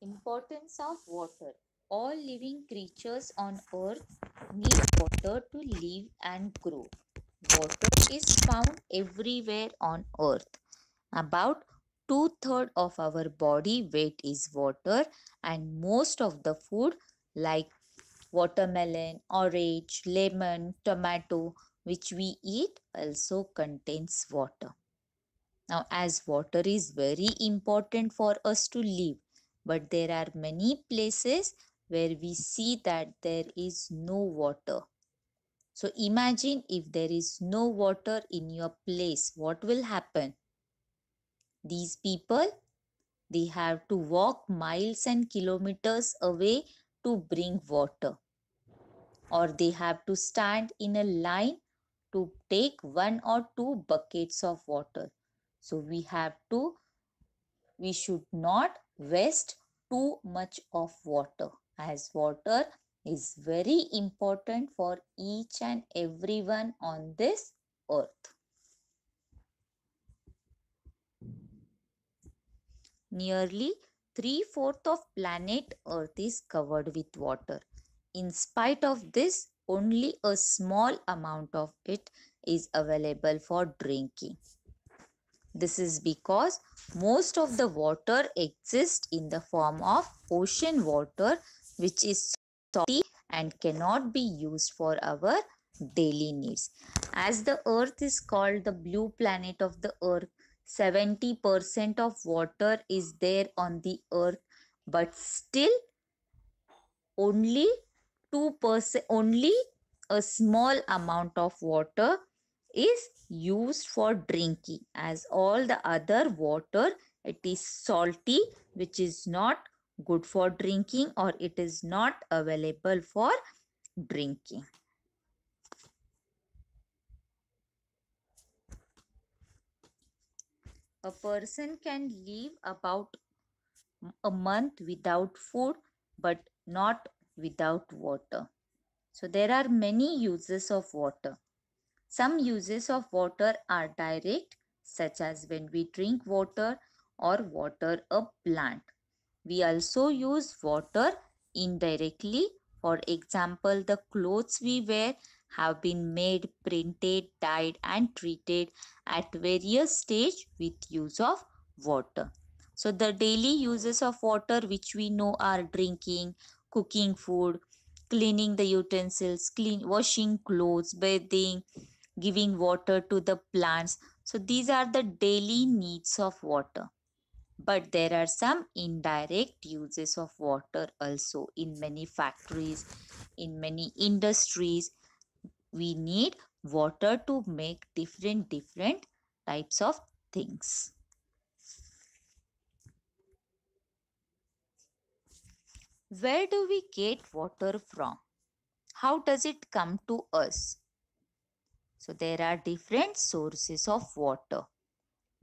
Importance of water. All living creatures on earth need water to live and grow. Water is found everywhere on earth. About two-thirds of our body weight is water, and most of the food like watermelon, orange, lemon, tomato, which we eat, also contains water. Now, as water is very important for us to live, but there are many places where we see that there is no water. So, imagine if there is no water in your place, what will happen? These people, they have to walk miles and kilometers away to bring water, or they have to stand in a line to take one or two buckets of water. So, we should not waste too much of water, as water is very important for each and everyone on this earth. Nearly three-fourths of planet earth is covered with water. In spite of this, only a small amount of it is available for drinking. This is because most of the water exists in the form of ocean water, which is salty and cannot be used for our daily needs. As the earth is called the blue planet of the earth, 70% of water is there on the earth, but still only 2%, only a small amount of water is used for drinking, as all the other water, it is salty, which is not good for drinking, or it is not available for drinking. A person can live about a month without food, but not without water. So there are many uses of water. Some uses of water are direct, such as when we drink water or water a plant. We also use water indirectly. For example, the clothes we wear have been made, printed, dyed, and treated at various stage with use of water. So the daily uses of water which we know are drinking, cooking food, cleaning the utensils, washing clothes, bathing, giving water to the plants. So these are the daily needs of water. But there are some indirect uses of water also. In many factories, in many industries, we need water to make different types of things. Where do we get water from? How does it come to us? So there are different sources of water.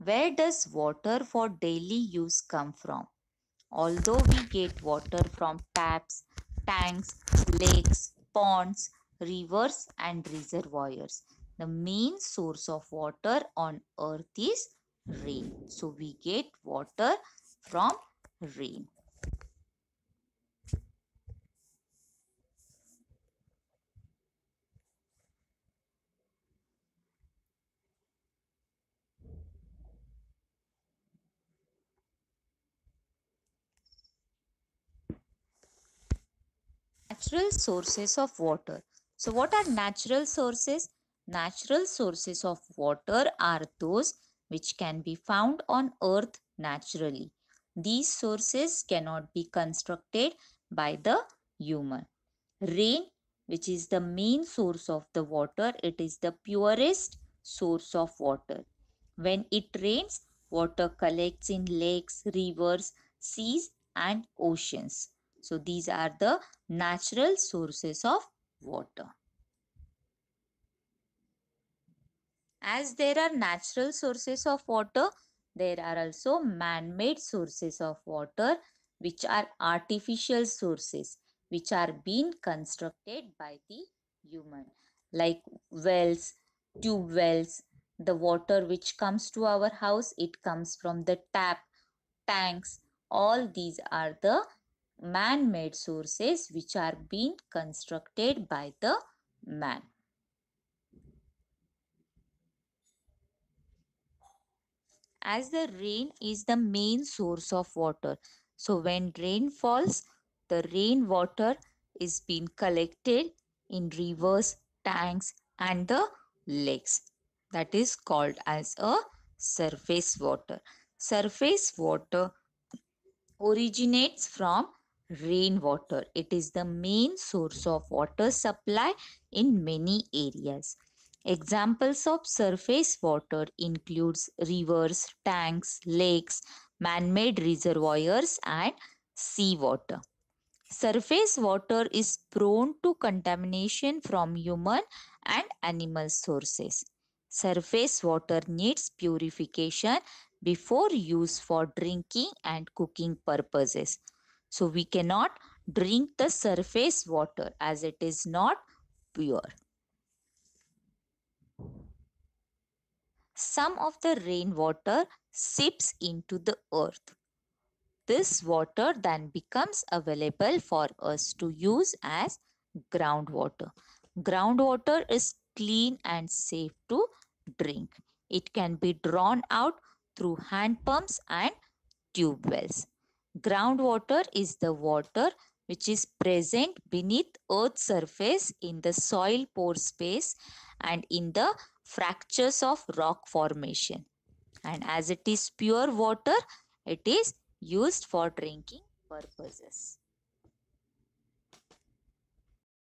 Where does water for daily use come from? Although we get water from taps, tanks, lakes, ponds, rivers, and reservoirs, the main source of water on earth is rain. So we get water from rain. Natural sources of water. So what are natural sources? Natural sources of water are those which can be found on earth naturally. These sources cannot be constructed by the human. Rain, which is the main source of the water, it is the purest source of water. When it rains, water collects in lakes, rivers, seas, and oceans. So these are the natural sources of water. As there are natural sources of water, there are also man-made sources of water, which are artificial sources, which are being constructed by the human, like wells, tube wells. The water which comes to our house, it comes from the tap, tanks, All these are the man-made sources which are being constructed by the man. As the rain is the main source of water, so when rain falls, the rainwater is being collected in rivers, tanks and the lakes. That is called as a surface water. Surface water originates from rainwater. It is the main source of water supply in many areas. Examples of surface water includes rivers, tanks, lakes, man-made reservoirs and seawater. Surface water is prone to contamination from human and animal sources. Surface water needs purification before use for drinking and cooking purposes. So we cannot drink the surface water as it is not pure. Some of the rainwater seeps into the earth. This water then becomes available for us to use as groundwater. Groundwater is clean and safe to drink. It can be drawn out through hand pumps and tube wells. Groundwater is the water which is present beneath earth's surface in the soil pore space and in the fractures of rock formation. And as it is pure water, it is used for drinking purposes.